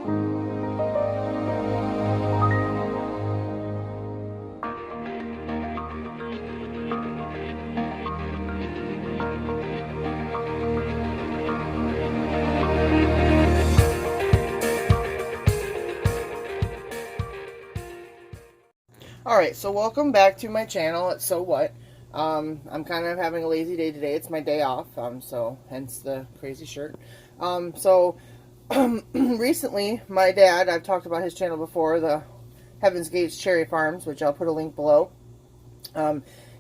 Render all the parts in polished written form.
Alright, so welcome back to my channel at So What. I'm kind of having a lazy day today. It's my day off, so hence the crazy shirt. Recently, my dad, I've talked about his channel before, the Heaven's Gates Cherry Farms, which I'll put a link below.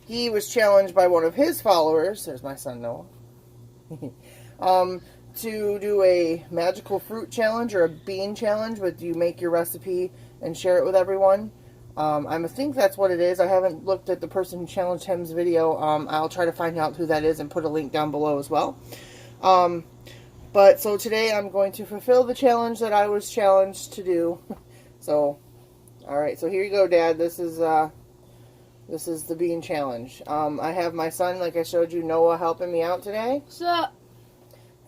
He was challenged by one of his followers, there's my son Noah, to do a magical fruit challenge or a bean challenge, where you make your recipe and share it with everyone. I think that's what it is. I haven't looked at the person who challenged him's video. I'll try to find out who that is and put a link down below as well. So today I'm going to fulfill the challenge that I was challenged to do. So, alright, so here you go, Dad. This is the bean challenge. I have my son, like I showed you, Noah, helping me out today. What's up?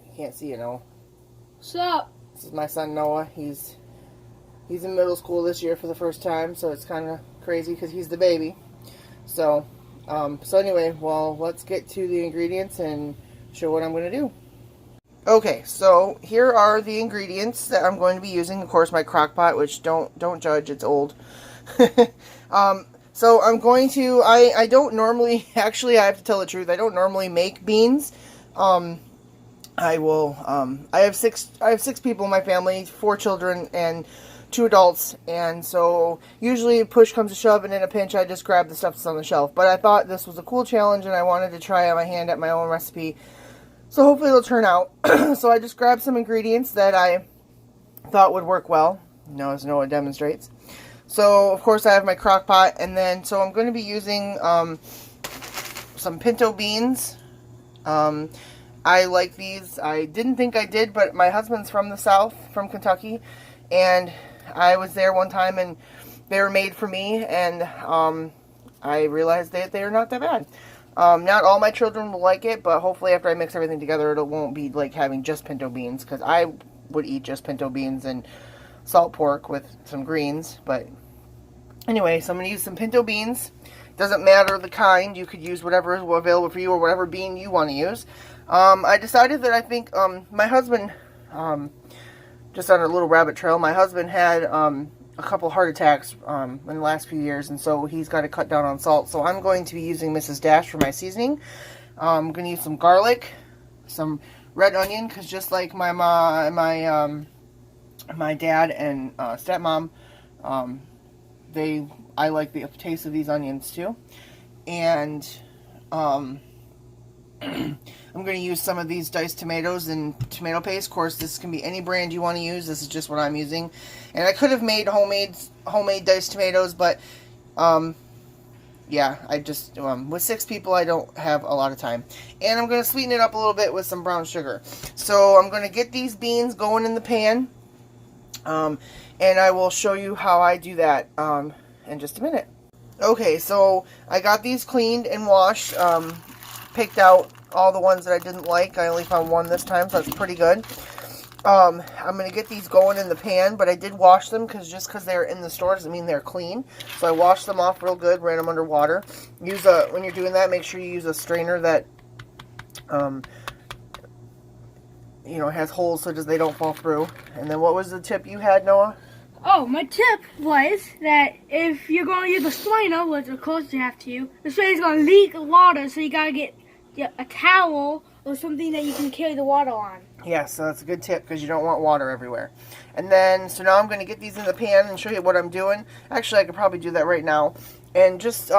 You can't see it, Noah. What's up? This is my son, Noah. He's in middle school this year for the first time, so it's kind of crazy because he's the baby. So anyway, well, let's get to the ingredients and show what I'm going to do. Okay, so here are the ingredients that I'm going to be using. Of course, my crock pot, which don't judge, it's old. So I'm going to, I don't normally, actually I have to tell the truth, I don't normally make beans. I have six people in my family, 4 children and 2 adults, and so usually push comes to shove, and in a pinch I just grab the stuff that's on the shelf. But I thought this was a cool challenge and I wanted to try my hand at my own recipe, so hopefully it'll turn out. So I just grabbed some ingredients that I thought would work well, as Noah demonstrates. So of course I have my crock pot, and then so I'm going to be using some pinto beans. I like these. I didn't think I did, but my husband's from the South, from Kentucky, and I was there one time and they were made for me, and I realized that they're not that bad. Not all my children will like it, but hopefully after I mix everything together it won't be like having just pinto beans, because I would eat just pinto beans and salt pork with some greens. But anyway, so I'm going to use some pinto beans. Doesn't matter the kind, you could use whatever is available for you or whatever bean you want to use. I decided that I think my husband, just on a little rabbit trail, my husband had a couple heart attacks in the last few years, and so he's got to cut down on salt. So I'm going to be using Mrs.Dash for my seasoning. I'm going to use some garlic, some red onion, because just like my dad and stepmom, I like the taste of these onions too. And I'm going to use some of these diced tomatoes and tomato paste. Of course, this can be any brand you want to use. This is just what I'm using. And I could have made homemade diced tomatoes, but yeah, I just with 6 people I don't have a lot of time. And I'm going to sweeten it up a little bit with some brown sugar. So I'm going to get these beans going in the pan, and I will show you how I do that in just a minute. Okay, so I got these cleaned and washed, picked out all the ones that I didn't like. I only found one this time, so that's pretty good. I'm going to get these going in the pan, but I did wash them, just because they're in the store doesn't mean they're clean. So I washed them off real good, ran them under water. When you're doing that, make sure you use a strainer that has holes so they don't fall through. And then what was the tip you had, Noah? Oh, my tip was that if you're going to use a strainer, which of course you have to, the strainer's going to leak water, so you got to get a towel or something that you can carry the water on. Yeah, so that's a good tip, because you don't want water everywhere. And then, so now I'm going to get these in the pan and show you what I'm doing. Actually, I could probably do that right now. And just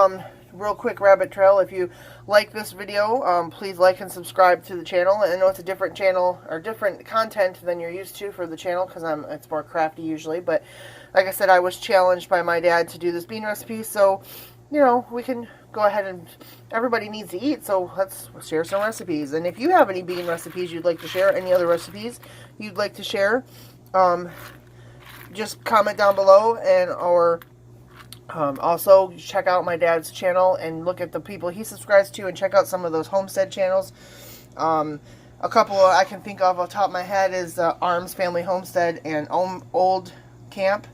real quick rabbit trail, if you like this video, please like and subscribe to the channel. And I know it's a different channel, or different content than you're used to for the channel, because it's more crafty usually. But like I said, I was challenged by my dad to do this bean recipe, so we can go ahead and, everybody needs to eat, so let's share some recipes. And if you have any bean recipes you'd like to share, any other recipes you'd like to share, just comment down below, or also check out my dad's channel and look at the people he subscribes to, and check out some of those Homestead channels. A couple I can think of off the top of my head is Arms Family Homestead and Old Camp.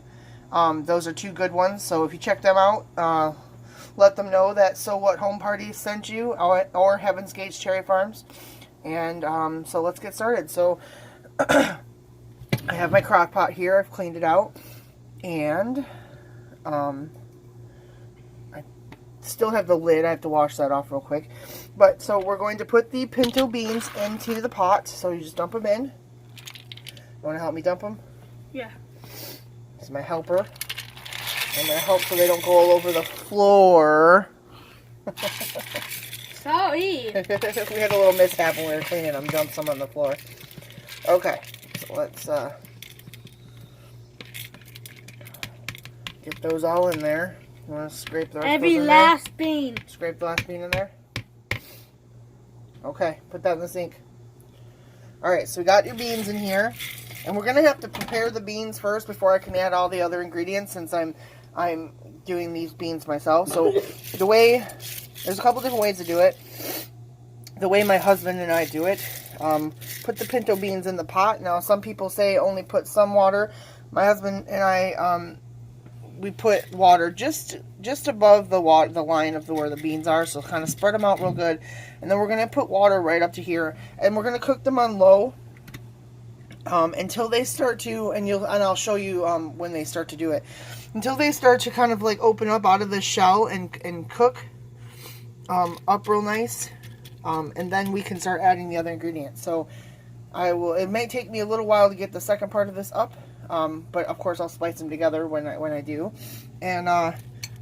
Those are two good ones. So if you check them out, let them know that So What Home Party sent you, or Heaven's Gates Cherry Farms. And so let's get started. So I have my crock pot here. I've cleaned it out. And I still have the lid. I have to wash that off real quick. But so we're going to put the pinto beans into the pot. So you just dump them in. You want to help me dump them? Yeah. This is my helper. I'm going to help so they don't go all over the floor. Sorry. We had a little mishap when we were cleaning them. Dumped some on the floor. Okay. So let's get those all in there. You want to scrape the rest of those in last bean. Scrape the last bean in there. Okay, put that in the sink. Alright, so we got your beans in here. And we're going to have to prepare the beans first before I can add all the other ingredients, since I'm doing these beans myself. So there's a couple different ways to do it. The way my husband and I do it, put the pinto beans in the pot. Now some people say only put some water. My husband and I, we put water just above the line of where the beans are, so kind of spread them out real good. And then we're going to put water right up to here, and we're going to cook them on low until they start to, and I'll show you when they start to do it, until they start to kind of like open up out of the shell and cook up real nice, and then we can start adding the other ingredients. So it may take me a little while to get the second part of this up. But of course I'll spice them together when I do, and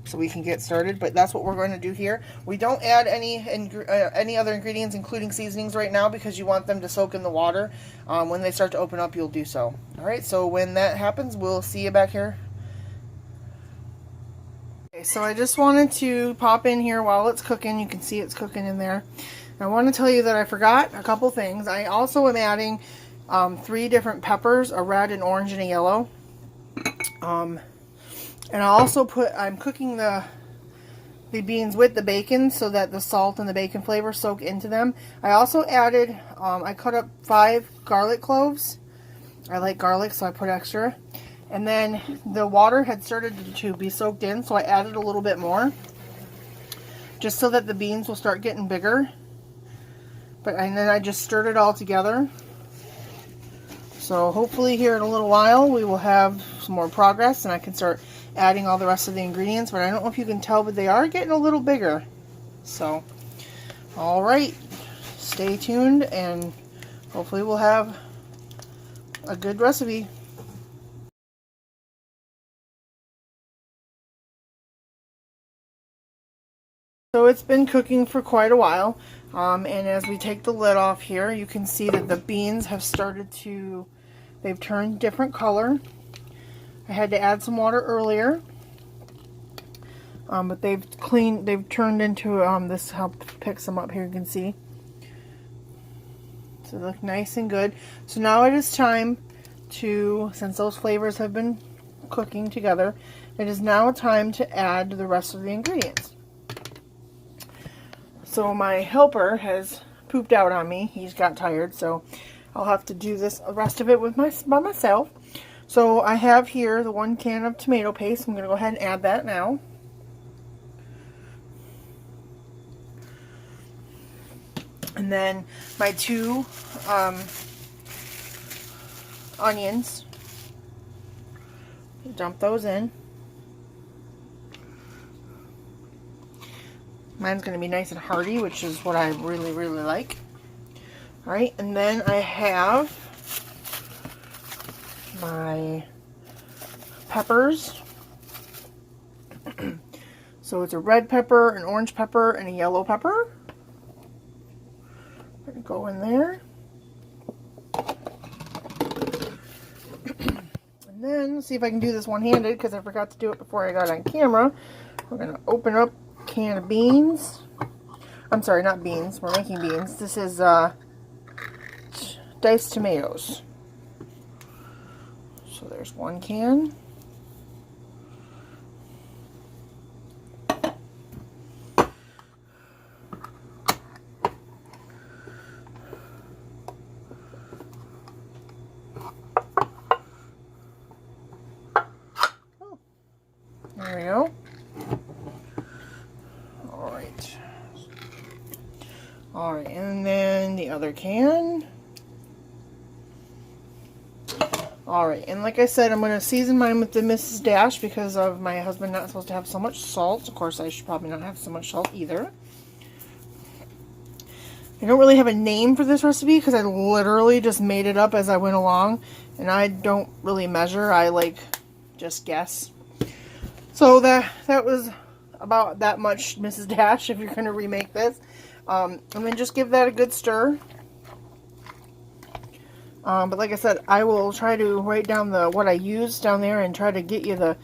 so we can get started. But that's what we're going to do here. We don't add any other ingredients, including seasonings, right now, because you want them to soak in the water. When they start to open up, you'll do so. All right. So when that happens, we'll see you back here. Okay. So I just wanted to pop in here while it's cooking. You can see it's cooking in there. I want to tell you that I forgot a couple things. I also am adding 3 different peppers, a red, an orange, and a yellow. And I'm cooking the beans with the bacon so that the salt and the bacon flavor soak into them. I also added, I cut up 5 garlic cloves. I like garlic, so I put extra. And then the water had started to be soaked in, so I added a little bit more, just so that the beans will start getting bigger. And then I just stirred it all together. So hopefully here in a little while we will have some more progress and I can start adding all the rest of the ingredients. But I don't know if you can tell, but they are getting a little bigger. So, alright, stay tuned and hopefully we'll have a good recipe. So it's been cooking for quite a while, and as we take the lid off here, you can see that the beans have started to, they've turned different color. I had to add some water earlier, but they've turned into, this picks them up here, you can see. So they look nice and good. So now it is time to, since those flavors have been cooking together, it is now time to add the rest of the ingredients. So my helper has pooped out on me. He's got tired, so I'll have to do the rest of it by myself. So I have here the 1 can of tomato paste. I'm going to go ahead and add that now. And then my 2 onions. Dump those in. Mine's going to be nice and hearty, which is what I really, really like. Alright, and then I have my peppers. So it's a red pepper, an orange pepper, and a yellow pepper. I'm going to go in there. And then, see if I can do this one-handed, because I forgot to do it before I got on camera. We're going to open up can of beans. I'm sorry, not beans. We're making beans. This is diced tomatoes. So there's 1 can. another can. Alright, and like I said, I'm going to season mine with the Mrs.Dash because of my husband not supposed to have so much salt. Of course, I should probably not have so much salt either. I don't really have a name for this recipe because I literally just made it up as I went along. And I don't really measure, I like just guess. So that was about that much Mrs.Dash if you're going to remake this. And then just give that a good stir. But like I said, I will try to write down what I used down there and try to get you the,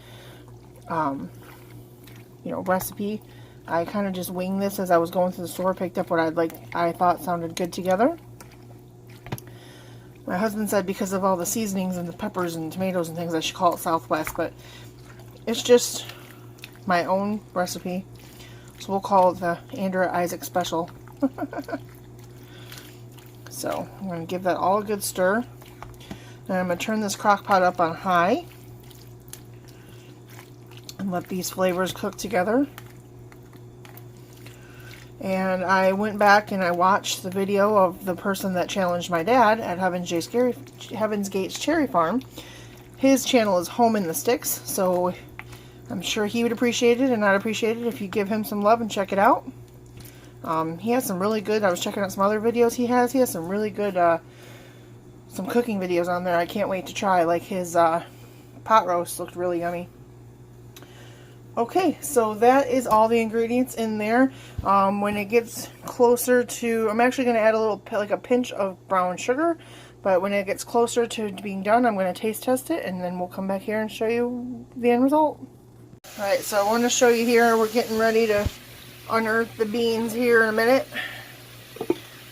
recipe. I kind of just winged this as I was going to the store, picked up what I thought sounded good together. My husband said because of all the seasonings and the peppers and tomatoes and things, I should call it Southwest, but it's just my own recipe. So we'll call it the Andrea Isaac Special. So I'm going to give that all a good stir. And I'm going to turn this crock pot up on high. And let these flavors cook together. And I went back and I watched the video of the person that challenged my dad at Heaven's Gates Cherry Farm. His channel is Home in the Sticks, so I'm sure he would appreciate it and I'd appreciate it if you give him some love and check it out. He has some really good, I was checking out some other videos he has some really good, some cooking videos on there I can't wait to try, like his pot roast looked really yummy. Okay, so that is all the ingredients in there. When it gets closer to, I'm actually going to add a little, like a pinch of brown sugar, but when it gets closer to being done, I'm going to taste test it, and then we'll come back here and show you the end result. Alright, so I want to show you here, we're getting ready to unearth the beans here in a minute.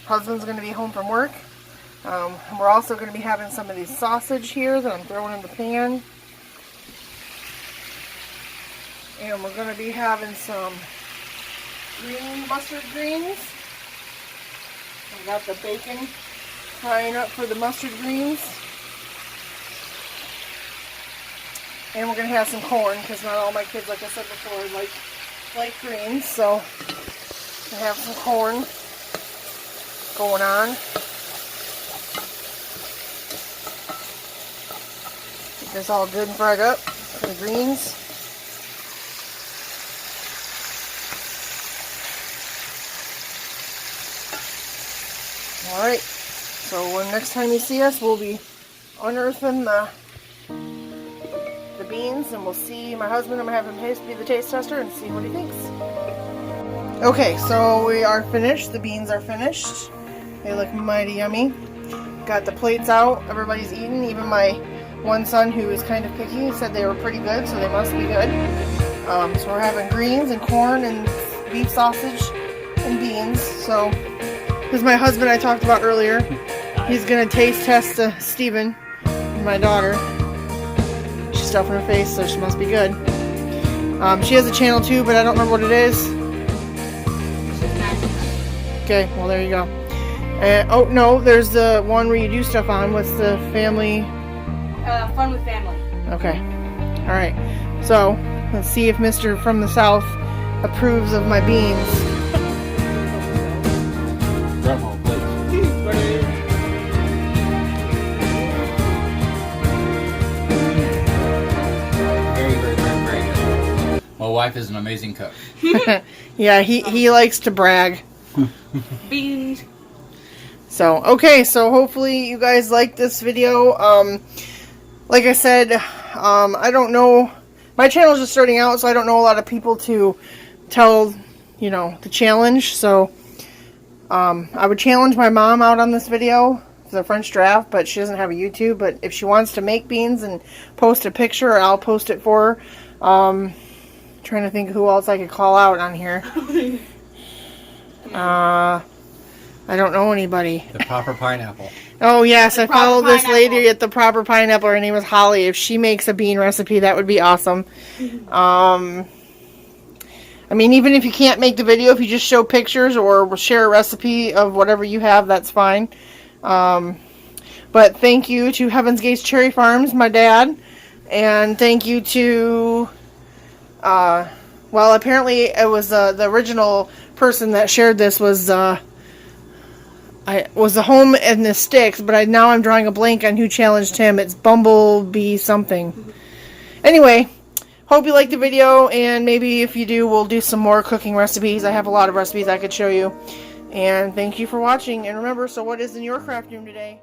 Husband's going to be home from work. We're also going to be having some of these sausage here that I'm throwing in the pan. And we're going to be having some mustard greens. I got the bacon frying up for the mustard greens. And we're going to have some corn because not all my kids, like I said before, like greens. So we have some corn going on. Get this all good and fried up for the greens. Alright, so when next time you see us, we'll be unearthing the beans, and we'll see my husband. I'm going to have him be the taste tester and see what he thinks. Okay, so we are finished. The beans are finished. They look mighty yummy. Got the plates out. Everybody's eating. Even my one son, who is kind of picky, said they were pretty good, so they must be good. So we're having greens and corn and beef sausage and beans. So this is my husband I talked about earlier. He's going to taste test Steven, my daughter. She's stuffing her face, so she must be good. She has a channel too, but I don't remember what it is. Okay, well there you go. Oh no, there's the one where you do stuff on. What's the family? Fun with family. Okay. Alright. So, let's see if Mr. from the South approves of my beans. Grandma, please. Very. My wife is an amazing cook. Yeah, he likes to brag. Beans. So, okay, so hopefully you guys like this video. Like I said, I don't know, my channel's just starting out, so I don't know a lot of people to tell, the challenge. So, I would challenge my mom out on this video, the French draft, but she doesn't have a YouTube. But if she wants to make beans and post a picture, I'll post it for her. Trying to think who else I could call out on here. I don't know anybody. The Proper Pineapple. Oh yes, I followed this lady at the Proper Pineapple. Her name is Holly. If she makes a bean recipe, that would be awesome. I mean, even if you can't make the video, if you just show pictures or share a recipe of whatever you have, that's fine. But thank you to Heaven's Gates Cherry Farms, my dad. And thank you to, well, apparently it was the original person that shared this was was the home and the sticks, but now I'm drawing a blank on who challenged him. It's Bumblebee something. Anyway, hope you liked the video, and maybe if you do, we'll do some more cooking recipes. I have a lot of recipes I could show you. And thank you for watching. And remember, so what is in your craft room today?